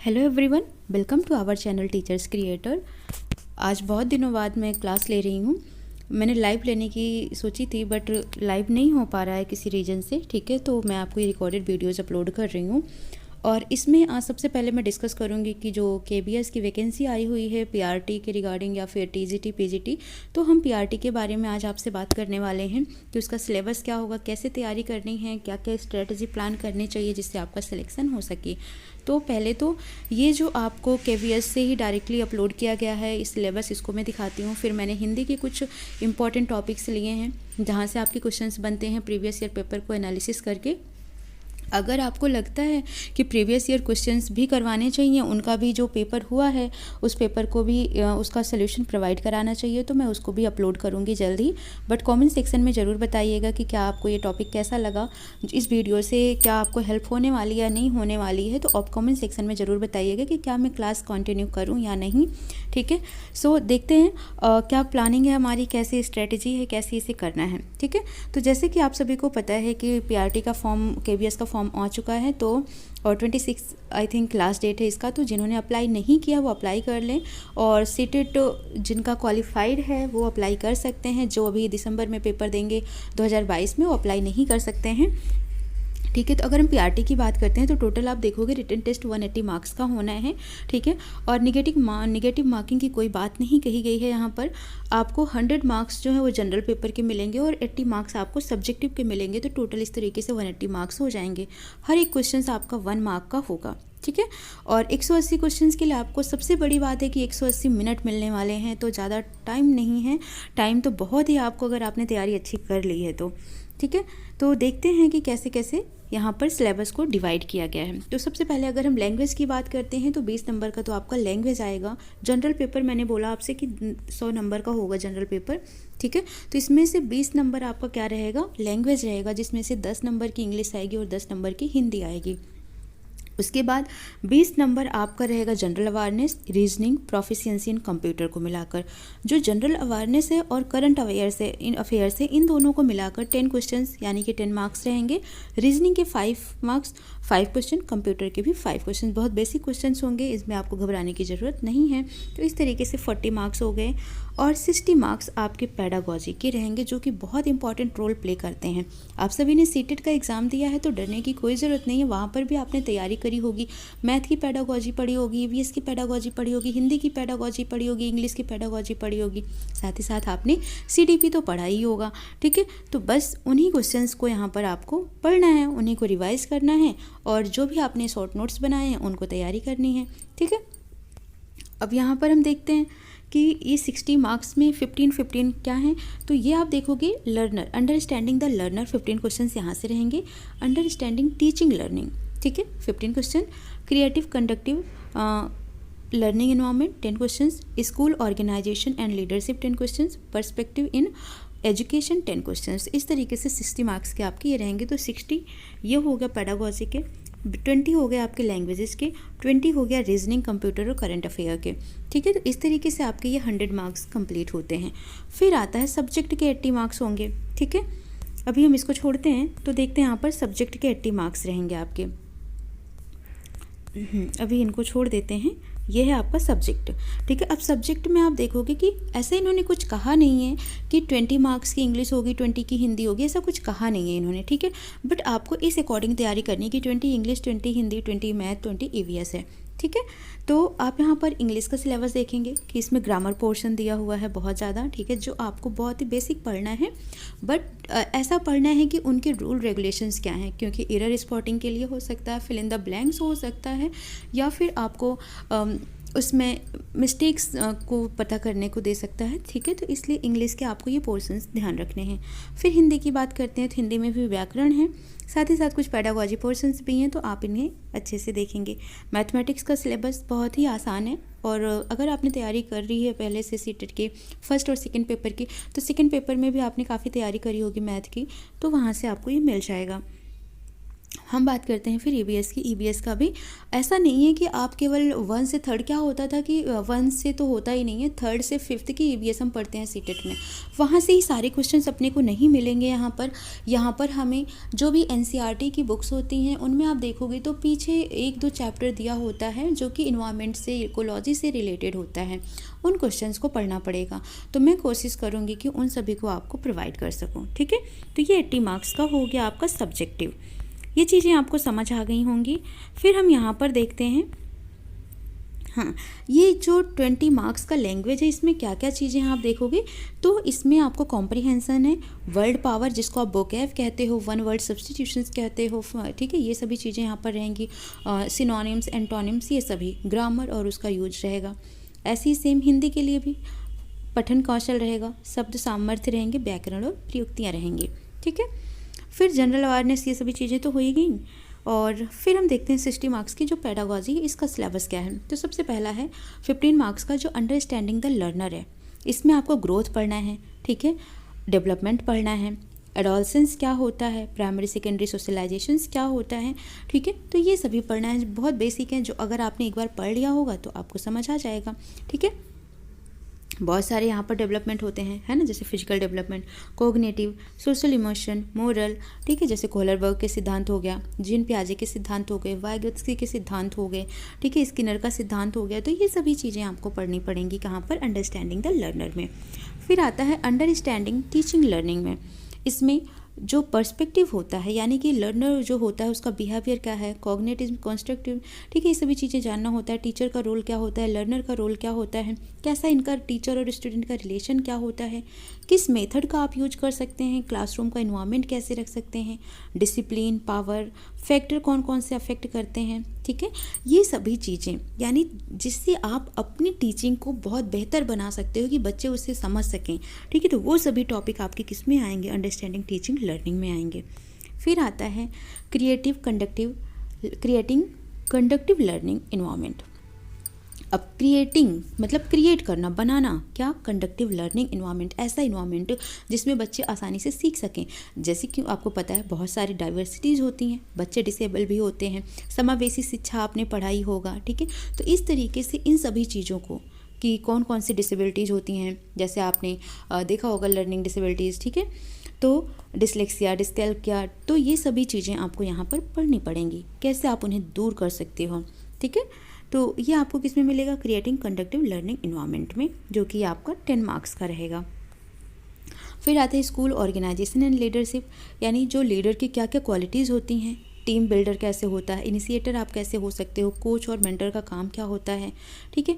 Hello everyone, welcome to our channel teachers creator. आज बहुत दिनों बाद मैं क्लास ले रही हूँ। मैंने लाइव लेने की सोची थी बट लाइव नहीं हो पा रहा है किसी रीज़न से। ठीक है, तो मैं आपको ये रिकॉर्डेड वीडियोज़ अपलोड कर रही हूँ। और इसमें आज सबसे पहले मैं डिस्कस करूँगी कि जो केबीएस की वैकेंसी आई हुई है पीआरटी के रिगार्डिंग या फिर टीजीटी पीजीटी, तो हम पीआरटी के बारे में आज आपसे बात करने वाले हैं कि उसका सिलेबस क्या होगा, कैसे तैयारी करनी है, क्या क्या स्ट्रेटजी प्लान करनी चाहिए जिससे आपका सिलेक्शन हो सके। तो पहले तो ये जो आपको केबीएस से ही डायरेक्टली अपलोड किया गया है इस सिलेबस, इसको मैं दिखाती हूँ। फिर मैंने हिंदी के कुछ इंपॉर्टेंट टॉपिक्स लिए हैं जहाँ से आपके क्वेश्चंस बनते हैं प्रीवियस ईयर पेपर को एनालिसिस करके। अगर आपको लगता है कि प्रीवियस ईयर क्वेश्चंस भी करवाने चाहिए, उनका भी जो पेपर हुआ है उस पेपर को भी उसका सोल्यूशन प्रोवाइड कराना चाहिए, तो मैं उसको भी अपलोड करूँगी जल्दी। बट कमेंट सेक्शन में ज़रूर बताइएगा कि क्या आपको ये टॉपिक कैसा लगा, इस वीडियो से क्या आपको हेल्प होने वाली या नहीं होने वाली है। तो आप कमेंट सेक्शन में ज़रूर बताइएगा कि क्या मैं क्लास कंटिन्यू करूँ या नहीं। ठीक है, सो देखते हैं क्या प्लानिंग है हमारी, कैसी स्ट्रेटजी है, कैसे इसे करना है। ठीक है, तो जैसे कि आप सभी को पता है कि पीआरटी का फॉर्म, केबीएस का फॉर्म आ चुका है, तो और 26 आई थिंक लास्ट डेट है इसका। तो जिन्होंने अप्लाई नहीं किया वो अप्लाई कर लें, और सीटेट जिनका क्वालिफाइड है वो अप्लाई कर सकते हैं। जो अभी दिसंबर में पेपर देंगे 2022 में, वो अप्लाई नहीं कर सकते हैं। ठीक है, तो अगर हम पीआरटी की बात करते हैं तो टोटल आप देखोगे रिटन टेस्ट 180 मार्क्स का होना है। ठीक है, और निगेटिव मार्किंग की कोई बात नहीं कही गई है यहाँ पर। आपको 100 मार्क्स जो है वो जनरल पेपर के मिलेंगे और 80 मार्क्स आपको सब्जेक्टिव के मिलेंगे। तो टोटल इस तरीके से 180 मार्क्स हो जाएंगे। हर एक क्वेश्चन आपका 1 मार्क का होगा। ठीक है, और 180 क्वेश्चंस के लिए आपको सबसे बड़ी बात है कि 180 मिनट मिलने वाले हैं, तो ज़्यादा टाइम नहीं है। टाइम तो बहुत ही आपको, अगर आपने तैयारी अच्छी कर ली है तो। ठीक है, तो देखते हैं कि कैसे कैसे यहाँ पर सिलेबस को डिवाइड किया गया है। तो सबसे पहले अगर हम लैंग्वेज की बात करते हैं तो 20 नंबर का तो आपका लैंग्वेज आएगा। जनरल पेपर मैंने बोला आपसे कि 100 नंबर का होगा जनरल पेपर। ठीक है, तो इसमें से 20 नंबर आपका क्या रहेगा, लैंग्वेज रहेगा, जिसमें से 10 नंबर की इंग्लिश आएगी और 10 नंबर की हिंदी आएगी। उसके बाद 20 नंबर आपका रहेगा जनरल अवेयरनेस, रीजनिंग, प्रोफिशिएंसी इन कंप्यूटर को मिलाकर। जो जनरल अवेयरनेस है और करंट अफेयर्स है, इन दोनों को मिलाकर 10 क्वेश्चंस यानी कि 10 मार्क्स रहेंगे। रीजनिंग के 5 मार्क्स, 5 क्वेश्चन, कंप्यूटर के भी 5 क्वेश्चन। बहुत बेसिक क्वेश्चंस होंगे, इसमें आपको घबराने की ज़रूरत नहीं है। तो इस तरीके से 40 मार्क्स हो गए, और 60 मार्क्स आपके पेडागोजी के रहेंगे, जो कि बहुत इंपॉर्टेंट रोल प्ले करते हैं। आप सभी ने सीटेट का एग्ज़ाम दिया है तो डरने की कोई ज़रूरत नहीं है। वहाँ पर भी आपने तैयारी करी होगी, मैथ की पेडागोजी पढ़ी होगी, ईवीएस की पेडागोजी पढ़ी होगी, हिंदी की पेडागोजी पढ़ी होगी, इंग्लिश की पेडागोजी पढ़ी होगी, साथ ही साथ आपने सीडीपी तो पढ़ा ही होगा। ठीक है, तो बस उन्हीं क्वेश्चंस को यहाँ पर आपको पढ़ना है, उन्हीं को रिवाइज करना है, और जो भी आपने शॉर्ट नोट्स बनाए हैं उनको तैयारी करनी है। ठीक है, अब यहाँ पर हम देखते हैं कि ये 60 मार्क्स में 15 क्या हैं। तो ये आप देखोगे learner, understanding the learner, 15 questions यहाँ से रहेंगे। अंडरस्टैंडिंग टीचिंग लर्निंग, ठीक है, 15 question. Creative conductive learning environment 10 questions. School organisation and leadership 10 questions. Perspective in education 10 questions. इस तरीके से 60 मार्क्स के आपके ये रहेंगे। तो 60 ये हो गया पेडागोजी के, 20 हो गए आपके लैंग्वेजेस के, 20 हो गया रीजनिंग, कंप्यूटर और करंट अफेयर के। ठीक है, तो इस तरीके से आपके ये 100 मार्क्स कंप्लीट होते हैं। फिर आता है सब्जेक्ट के 80 मार्क्स होंगे। ठीक है, अभी हम इसको छोड़ते हैं तो देखते हैं यहाँ पर सब्जेक्ट के 80 मार्क्स रहेंगे आपके। अभी इनको छोड़ देते हैं, ये है आपका सब्जेक्ट। ठीक है, अब सब्जेक्ट में आप देखोगे कि ऐसे इन्होंने कुछ कहा नहीं है कि 20 मार्क्स की इंग्लिश होगी, 20 की हिंदी होगी, ऐसा कुछ कहा नहीं है इन्होंने। ठीक है, बट आपको इस अकॉर्डिंग तैयारी करनी है कि 20 इंग्लिश, 20 हिंदी, 20 मैथ, 20 ईवीएस है। ठीक है, तो आप यहाँ पर इंग्लिश का सिलेबस देखेंगे कि इसमें ग्रामर पोर्शन दिया हुआ है बहुत ज़्यादा। ठीक है, जो आपको बहुत ही बेसिक पढ़ना है, बट ऐसा पढ़ना है कि उनके रूल रेगुलेशंस क्या हैं, क्योंकि एरर स्पॉटिंग के लिए हो सकता है, फिल इन द ब्लैंक्स हो सकता है, या फिर आपको उसमें मिस्टेक्स को पता करने को दे सकता है। ठीक है, तो इसलिए इंग्लिश के आपको ये पोर्शंस ध्यान रखने हैं। फिर हिंदी की बात करते हैं तो हिंदी में भी व्याकरण है, साथ ही साथ कुछ पेडागोजी पोर्शंस भी हैं, तो आप इन्हें अच्छे से देखेंगे। मैथमेटिक्स का सिलेबस बहुत ही आसान है, और अगर आपने तैयारी कर रही है पहले से सीटेट के फर्स्ट और सेकंड पेपर की, तो सेकंड पेपर में भी आपने काफ़ी तैयारी करी होगी मैथ की, तो वहाँ से आपको ये मिल जाएगा। हम बात करते हैं फिर ईवीएस की। ईवीएस का भी ऐसा नहीं है कि आप केवल 1 से 3rd, क्या होता था कि 1 से तो होता ही नहीं है, 3rd से 5th की ईवीएस हम पढ़ते हैं सीटेट में, वहाँ से ही सारे क्वेश्चंस अपने को नहीं मिलेंगे। यहाँ पर हमें जो भी एनसीईआरटी की बुक्स होती हैं उनमें आप देखोगे तो पीछे 1-2 चैप्टर दिया होता है जो कि इन्वायरमेंट से, इकोलॉजी से रिलेटेड होता है, उन क्वेश्चंस को पढ़ना पड़ेगा। तो मैं कोशिश करूँगी कि उन सभी को आपको प्रोवाइड कर सकूँ, ठीक है। तो ये 80 मार्क्स का हो गया आपका सब्जेक्टिव। ये चीज़ें आपको समझ आ गई होंगी। फिर हम यहाँ पर देखते हैं, हाँ, ये जो 20 मार्क्स का लैंग्वेज है, इसमें क्या क्या चीज़ें आप देखोगे तो इसमें आपको कॉम्प्रिहेंसन है, वर्ड पावर जिसको आप वोकैब कहते हो, वन वर्ड सब्स्टिट्यूशंस कहते हो, ठीक है, ये सभी चीज़ें यहाँ पर रहेंगी। सिनोनिम्स, एंटोनिम्स, ये सभी, ग्रामर और उसका यूज रहेगा। ऐसे ही सेम हिंदी के लिए भी पठन कौशल रहेगा, शब्द सामर्थ्य रहेंगे, व्याकरण और प्रयुक्तियाँ रहेंगी, ठीक है। फिर जनरल अवेयरनेस, ये सभी चीज़ें तो हो ही गई। और फिर हम देखते हैं 60 मार्क्स की जो पेडागॉजी है, इसका सिलेबस क्या है। तो सबसे पहला है 15 मार्क्स का जो अंडरस्टैंडिंग द लर्नर है। इसमें आपको ग्रोथ पढ़ना है, ठीक है, डेवलपमेंट पढ़ना है, एडोलसेंस क्या होता है, प्राइमरी सेकेंडरी सोशलाइजेशंस क्या होता है, ठीक है। तो ये सभी पढ़ना है, बहुत बेसिक है, जो अगर आपने एक बार पढ़ लिया होगा तो आपको समझ आ जाएगा, ठीक है। बहुत सारे यहाँ पर डेवलपमेंट होते हैं, है ना, जैसे physical development, cognitive, social, emotion, moral, ठीक है, जैसे कोहलरबर्ग के सिद्धांत हो गया, जीन पियाजे के सिद्धांत हो गए, वाइगोत्स्की के सिद्धांत हो गए, ठीक है, स्किनर का सिद्धांत हो गया। तो ये सभी चीज़ें आपको पढ़नी पड़ेंगी कहाँ पर, अंडरस्टैंडिंग द लर्नर में। फिर आता है अंडरस्टैंडिंग टीचिंग लर्निंग में। इसमें जो पर्सपेक्टिव होता है, यानी कि लर्नर जो होता है उसका बिहेवियर क्या है, कॉग्निटिव, कंस्ट्रक्टिव, ठीक है, ये सभी चीज़ें जानना होता है। टीचर का रोल क्या होता है, लर्नर का रोल क्या होता है, कैसा इनका टीचर और स्टूडेंट का रिलेशन क्या होता है, किस मेथड का आप यूज कर सकते हैं, क्लासरूम का इन्वायरमेंट कैसे रख सकते हैं, डिसिप्लिन, पावर, फैक्टर कौन कौन से अफेक्ट करते हैं, ठीक है, ये सभी चीज़ें, यानी जिससे आप अपनी टीचिंग को बहुत बेहतर बना सकते हो कि बच्चे उससे समझ सकें, ठीक है। तो वो सभी टॉपिक आपके किस में आएंगे, अंडरस्टैंडिंग टीचिंग लर्निंग में आएंगे। फिर आता है क्रिएटिंग कंडक्टिव लर्निंग इन्वायरमेंट। अब क्रिएटिंग मतलब क्रिएट करना, बनाना, क्या, कंडक्टिव लर्निंग इन्वायरमेंट, ऐसा इन्वायरमेंट जिसमें बच्चे आसानी से सीख सकें। जैसे कि आपको पता है बहुत सारी डाइवर्सिटीज़ होती हैं, बच्चे डिसेबल भी होते हैं, समावेशी शिक्षा आपने पढ़ाई होगा, ठीक है। तो इस तरीके से इन सभी चीज़ों को कि कौन कौन सी डिसेबिलिटीज़ होती हैं, जैसे आपने देखा होगा लर्निंग डिसेबिलिटीज़, ठीक है, तो डिसलेक्सिया, डिस्कैल्कुलिया, तो ये सभी चीज़ें आपको यहाँ पर पढ़नी पड़ेंगी, कैसे आप उन्हें दूर कर सकते हो, ठीक है। तो ये आपको किस में मिलेगा, क्रिएटिंग कंडक्टिव लर्निंग इन्वायरमेंट में, जो कि आपका 10 मार्क्स का रहेगा। फिर आते हैं स्कूल ऑर्गेनाइजेशन एंड लीडरशिप, यानी जो लीडर की क्या क्या क्वालिटीज़ होती हैं, टीम बिल्डर कैसे होता है, इनिशिएटर आप कैसे हो सकते हो, कोच और मेंटर का काम क्या होता है, ठीक है,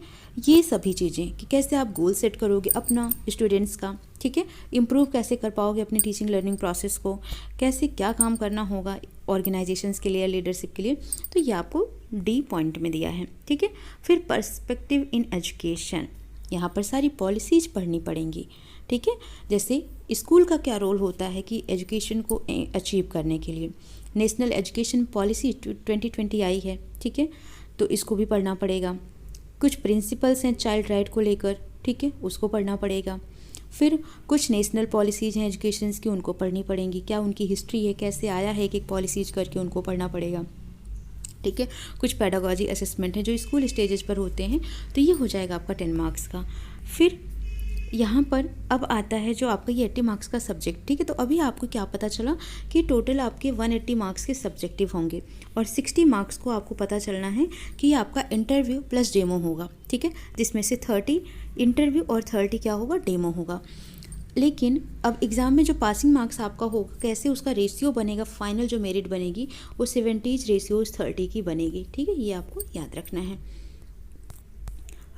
ये सभी चीज़ें कि कैसे आप गोल सेट करोगे अपना स्टूडेंट्स का, ठीक है, इम्प्रूव कैसे कर पाओगे अपनी टीचिंग लर्निंग प्रोसेस को, कैसे क्या काम करना होगा ऑर्गेनाइजेशंस के लिए, लीडरशिप के लिए, तो ये आपको डी पॉइंट में दिया है, ठीक है। फिर पर्सपेक्टिव इन एजुकेशन, यहाँ पर सारी पॉलिसीज़ पढ़नी पड़ेंगी, ठीक है, जैसे स्कूल का क्या रोल होता है कि एजुकेशन को अचीव करने के लिए। नेशनल एजुकेशन पॉलिसी 2020 आई है, ठीक है, तो इसको भी पढ़ना पड़ेगा। कुछ प्रिंसिपल्स हैं चाइल्ड राइट को लेकर, ठीक है, उसको पढ़ना पड़ेगा। फिर कुछ नेशनल पॉलिसीज़ हैं एजुकेशन की, उनको पढ़नी पड़ेंगी, क्या उनकी हिस्ट्री है, कैसे आया है, एक पॉलिसीज़ करके उनको पढ़ना पड़ेगा, ठीक है। कुछ पेडागॉजी असेसमेंट है जो स्कूल स्टेजेस पर होते हैं, तो ये हो जाएगा आपका 10 मार्क्स का। फिर यहाँ पर अब आता है जो आपका ये 80 मार्क्स का सब्जेक्ट, ठीक है। तो अभी आपको क्या पता चला कि टोटल आपके 180 मार्क्स के सब्जेक्टिव होंगे और 60 मार्क्स को आपको पता चलना है कि आपका इंटरव्यू प्लस डेमो होगा, ठीक है, जिसमें से 30 इंटरव्यू और 30 क्या होगा, डेमो होगा। लेकिन अब एग्ज़ाम में जो पासिंग मार्क्स आपका होगा, कैसे उसका रेशियो बनेगा, फाइनल जो मेरिट बनेगी वो 70/30 की बनेगी, ठीक है, ये आपको याद रखना है।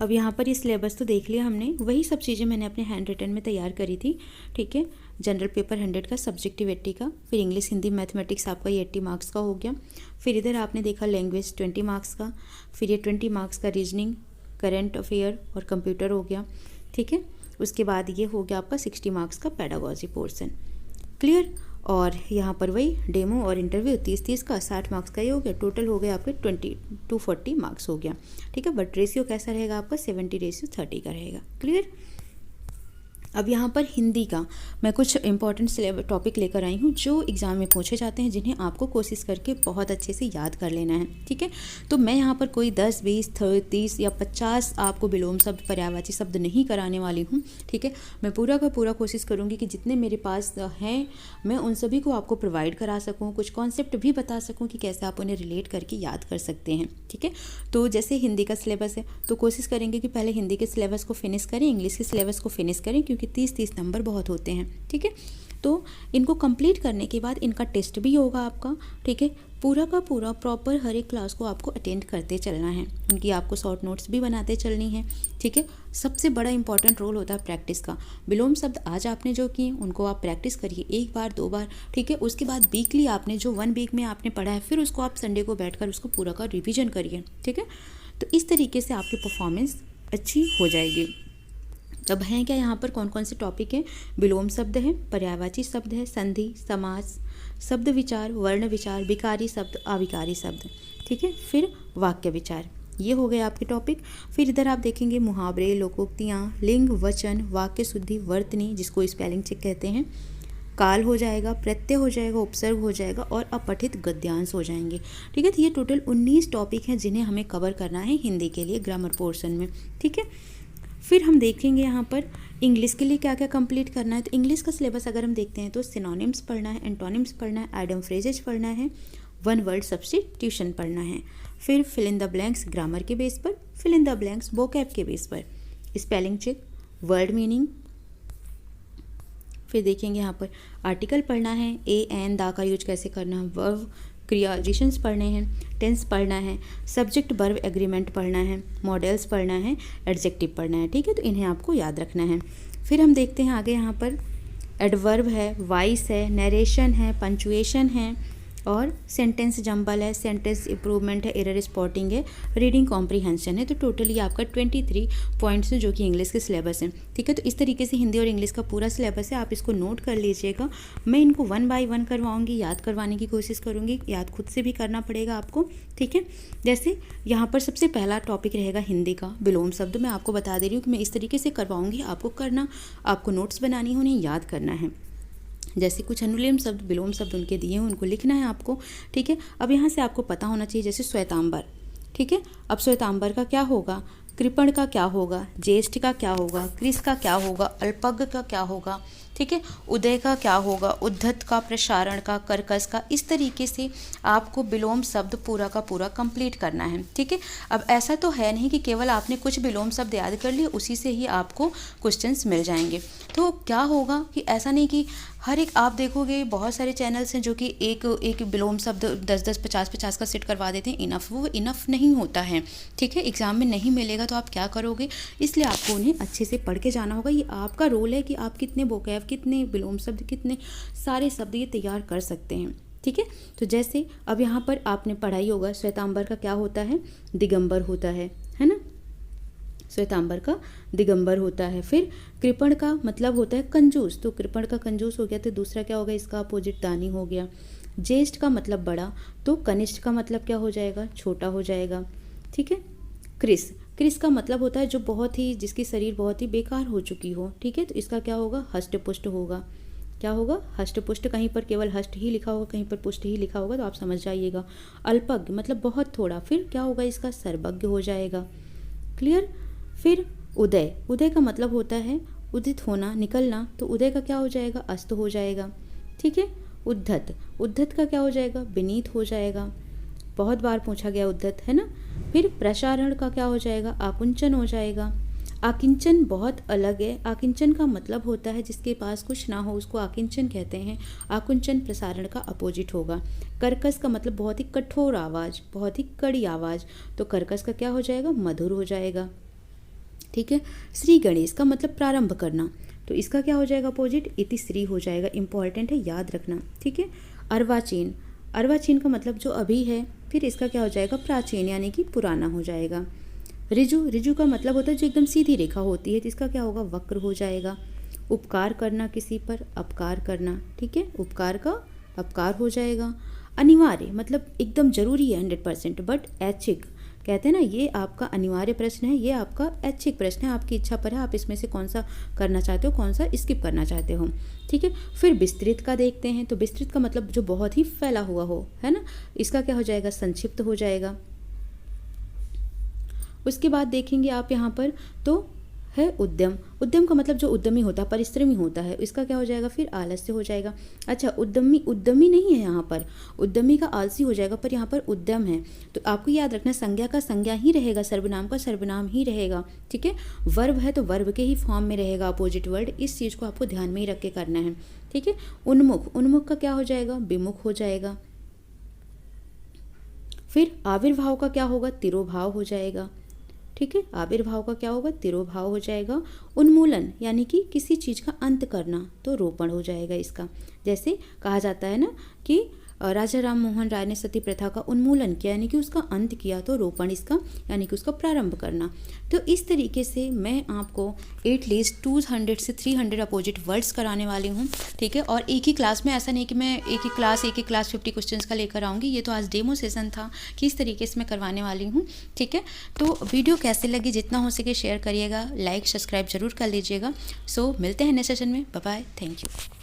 अब यहाँ पर ये सिलेबस तो देख लिया हमने, वही सब चीज़ें मैंने अपने हैंड रिटन में तैयार करी थी, ठीक है। जनरल पेपर 100 का, सब्जेक्टिव 80 का, फिर इंग्लिश, हिंदी, मैथमेटिक्स आपका ये 80 मार्क्स का हो गया। फिर इधर आपने देखा लैंग्वेज 20 मार्क्स का, फिर ये 20 मार्क्स का रीजनिंग, करंट अफेयर और कंप्यूटर हो गया, ठीक है। उसके बाद ये हो गया आपका 60 मार्क्स का पेडागॉजी पोर्शन, क्लियर। और यहाँ पर वही डेमो और इंटरव्यू 30-30 का, 60 मार्क्स का ये हो गया, टोटल हो गया आपके 40 मार्क्स हो गया, ठीक है। बट रेशियो कैसा रहेगा आपका, 70/30 का रहेगा, क्लियर। अब यहाँ पर हिंदी का मैं कुछ इंपॉर्टेंट टॉपिक लेकर आई हूँ जो एग्ज़ाम में पूछे जाते हैं, जिन्हें आपको कोशिश करके बहुत अच्छे से याद कर लेना है, ठीक है। तो मैं यहाँ पर कोई 10, 20, 30 या 50 आपको विलोम शब्द, पर्यायवाची शब्द नहीं कराने वाली हूँ, ठीक है। मैं पूरा का पूरा कोशिश करूँगी कि जितने मेरे पास हैं मैं उन सभी को आपको प्रोवाइड करा सकूँ, कुछ कॉन्सेप्ट भी बता सकूँ कि कैसे आप उन्हें रिलेट करके याद कर सकते हैं, ठीक है। तो जैसे हिंदी का सिलेबस है तो कोशिश करेंगे कि पहले हिंदी के सिलेबस को फिनिश करें, इंग्लिश के सिलेबस को फिनिश करें, क्योंकि 30-30 नंबर बहुत होते हैं, ठीक है। तो इनको कंप्लीट करने के बाद इनका टेस्ट भी होगा आपका, ठीक है। पूरा का पूरा प्रॉपर हर एक क्लास को आपको अटेंड करते चलना है, उनकी आपको शॉर्ट नोट्स भी बनाते चलनी है, ठीक है। सबसे बड़ा इंपॉर्टेंट रोल होता है प्रैक्टिस का। विलोम शब्द आज आपने जो किए उनको आप प्रैक्टिस करिए 1 बार 2 बार, ठीक है। उसके बाद वीकली आपने जो 1 वीक में आपने पढ़ा है, फिर उसको आप संडे को बैठकर उसको पूरा का रिविजन करिए, ठीक है। तो इस तरीके से आपकी परफॉर्मेंस अच्छी हो जाएगी। अब हैं क्या यहाँ पर कौन कौन से टॉपिक हैं? विलोम शब्द है, पर्यायवाची शब्द है, संधि, समास, शब्द विचार, वर्ण विचार, विकारी शब्द, अविकारी शब्द, ठीक है। फिर वाक्य विचार, ये हो गए आपके टॉपिक। फिर इधर आप देखेंगे मुहावरे, लोकोक्तियाँ, लिंग, वचन, वाक्य शुद्धि, वर्तनी जिसको स्पेलिंग चेक कहते हैं, काल हो जाएगा, प्रत्यय हो जाएगा, उपसर्ग हो जाएगा और अपठित गद्यांश हो जाएंगे, ठीक है। तो ये टोटल 19 टॉपिक हैं जिन्हें हमें कवर करना है हिंदी के लिए ग्रामर पोर्शन में, ठीक है। फिर हम देखेंगे यहाँ पर इंग्लिश के लिए क्या क्या कंप्लीट करना है। तो इंग्लिश का सिलेबस अगर हम देखते हैं तो सिनोनिम्स पढ़ना है, एंटोनिम्स पढ़ना है, आइडम फ्रेजेज पढ़ना है, वन वर्ड सब्स्टिट्यूशन पढ़ना है। फिर fill in the blanks grammar के बेस पर, fill in the blanks vocab के बेस पर, स्पेलिंग चेक, वर्ड मीनिंग। फिर देखेंगे यहाँ पर आर्टिकल पढ़ना है, ए एन दा का यूज कैसे करना है, वर्ब क्रियाजिशंस पढ़ने हैं, टेंस पढ़ना है, सब्जेक्ट वर्ब एग्रीमेंट पढ़ना है, मॉडल्स पढ़ना है, एडजेक्टिव पढ़ना है, ठीक है। तो इन्हें आपको याद रखना है। फिर हम देखते हैं आगे यहाँ पर एडवर्ब है, वॉइस है, नरेशन है, पंचुएशन है और सेंटेंस जंबल है, सेंटेंस इंप्रूवमेंट है, एरर स्पॉटिंग है, रीडिंग कॉम्प्रीहेंशन है। तो टोटली आपका 23 पॉइंट्स हैं जो कि इंग्लिश के सिलेबस हैं, ठीक है। तो इस तरीके से हिंदी और इंग्लिश का पूरा सिलेबस है, आप इसको नोट कर लीजिएगा। मैं इनको 1 बाय 1 करवाऊंगी, याद करवाने की कोशिश करूंगी, याद खुद से भी करना पड़ेगा आपको, ठीक है। जैसे यहाँ पर सबसे पहला टॉपिक रहेगा हिंदी का विलोम शब्द। मैं आपको बता दे रही हूँ कि मैं इस तरीके से करवाऊँगी, आपको करना, आपको नोट्स बनानी है, उन्हें याद करना है। जैसे कुछ अनुलोम शब्द, विलोम शब्द उनके दिए हैं, उनको लिखना है आपको, ठीक है। अब यहाँ से आपको पता होना चाहिए, जैसे श्वेतांबर, ठीक है। अब श्वेतांबर का क्या होगा, कृपण का क्या होगा, ज्येष्ठ का क्या होगा, कृष का क्या होगा, अल्पज्ञ का क्या होगा, ठीक है। उदय का क्या होगा, उद्धत का, प्रसारण का, कर्कश का। इस तरीके से आपको विलोम शब्द पूरा का पूरा कंप्लीट करना है, ठीक है। अब ऐसा तो है नहीं कि केवल आपने कुछ विलोम शब्द याद कर लिए उसी से ही आपको क्वेश्चंस मिल जाएंगे। तो क्या होगा कि ऐसा नहीं कि हर एक, आप देखोगे बहुत सारे चैनल्स हैं जो कि एक विलोम शब्द 10-10, 50-50 का सेट करवा देते हैं, इनफ, वो इनफ नहीं होता है, ठीक है। एग्जाम में नहीं मिलेगा तो आप क्या करोगे, इसलिए आपको उन्हें अच्छे से पढ़ के जाना होगा। ये आपका रोल है कि आप कितने वोकैब, कितने विलोम शब्द, कितने सारे शब्द ये तैयार कर सकते हैं, ठीक है। तो जैसे अब यहाँ पर आपने पढ़ाई होगा, श्वेतांबर का क्या होता है, दिगंबर होता है ना, श्वेतांबर का दिगंबर होता है। फिर कृपण का मतलब होता है कंजूस, तो कृपण का कंजूस हो गया। तो दूसरा क्या होगा, इसका अपोजिट दानी हो गया। ज्येष्ठ का मतलब बड़ा, तो कनिष्ठ का मतलब क्या हो जाएगा, छोटा हो जाएगा, ठीक है। कृष का मतलब होता है जो बहुत ही, जिसकी शरीर बहुत ही बेकार हो चुकी हो, ठीक है। तो इसका क्या होगा, हष्ट पुष्ट होगा। क्या होगा, हष्ट पुष्ट, कहीं पर केवल हष्ट ही लिखा होगा, कहीं पर पुष्ट ही लिखा होगा, तो आप समझ जाइएगा। अल्पज्ञ मतलब बहुत थोड़ा, फिर क्या होगा, इसका सर्वज्ञ हो जाएगा, क्लियर। फिर उदय, उदय का मतलब होता है उदित होना, निकलना, तो उदय का क्या हो जाएगा, अस्त हो जाएगा, ठीक है। उद्धत, उद्धत का क्या हो जाएगा, विनीत हो जाएगा, बहुत बार पूछा गया उद्धत, है ना। फिर प्रसारण का क्या हो जाएगा, आकुंचन हो जाएगा। आकिंचन बहुत अलग है, आकिंचन का मतलब होता है जिसके पास कुछ ना हो उसको आकिंचन कहते हैं। आकुंचन प्रसारण का अपोजिट होगा। कर्कश का मतलब बहुत ही कठोर आवाज़, बहुत ही कड़ी आवाज़, तो कर्कश का क्या हो जाएगा, मधुर हो जाएगा, ठीक है। श्री गणेश का मतलब प्रारंभ करना, तो इसका क्या हो जाएगा, अपोजिट इति श्री हो जाएगा। इंपॉर्टेंट है, याद रखना, ठीक है। अर्वाचीन, अर्वाचीन का मतलब जो अभी है, फिर इसका क्या हो जाएगा, प्राचीन यानी कि पुराना हो जाएगा। ऋजु, ऋजु का मतलब होता है जो एकदम सीधी रेखा होती है, जिसका क्या होगा, वक्र हो जाएगा। उपकार करना किसी पर, अपकार करना, ठीक है, उपकार का अपकार हो जाएगा। अनिवार्य मतलब एकदम जरूरी है 100%, बट ऐच्छिक कहते हैं ना, ये आपका अनिवार्य प्रश्न है, ये आपका ऐच्छिक प्रश्न है, आपकी इच्छा पर है, आप इसमें से कौन सा करना चाहते हो, कौन सा स्किप करना चाहते हो। ठीक है, फिर विस्तृत का देखते हैं। तो विस्तृत का मतलब जो बहुत ही फैला हुआ हो, है ना, इसका क्या हो जाएगा, संक्षिप्त हो जाएगा। उसके बाद देखेंगे आप यहाँ पर तो है उद्यम। उद्यम का मतलब जो उद्यमी होता है, परिश्रमी होता है, इसका क्या हो जाएगा, फिर आलस्य हो जाएगा। अच्छा, उद्यमी नहीं है यहाँ पर, उद्यमी का आलसी हो जाएगा, पर यहाँ पर उद्यम है। तो आपको याद रखना, संज्ञा का संज्ञा ही रहेगा, सर्वनाम का सर्वनाम ही रहेगा। ठीक है, वर्ब है तो वर्ब के ही फॉर्म में रहेगा अपोजिट वर्ड, इस चीज़ को आपको ध्यान में ही रख के करना है। ठीक है, उन्मुख, उन्मुख का क्या हो जाएगा, विमुख हो जाएगा। फिर आविर्भाव का क्या होगा, तिरोभाव हो जाएगा। ठीक है, आविर्भाव का क्या होगा, तिरोभाव हो जाएगा। उन्मूलन यानी कि किसी चीज़ का अंत करना, तो रोपण हो जाएगा इसका। जैसे कहा जाता है ना कि राजा राम मोहन राय ने सती प्रथा का उन्मूलन किया, यानी कि उसका अंत किया, तो रोपण इसका यानी कि उसका प्रारंभ करना। तो इस तरीके से मैं आपको एटलीस्ट 200 से 300 अपोजिट वर्ड्स कराने वाली हूँ। ठीक है, और एक ही क्लास में, ऐसा नहीं कि मैं एक ही क्लास 50 क्वेश्चंस का लेकर आऊँगी, ये तो आज डेमो सेशन था कि इस तरीके से मैं करवाने वाली हूँ। ठीक है, तो वीडियो कैसे लगी, जितना हो सके शेयर करिएगा, लाइक सब्सक्राइब जरूर कर लीजिएगा। सो मिलते हैं नेक्स्ट सेशन में, बाय बाय, थैंक यू।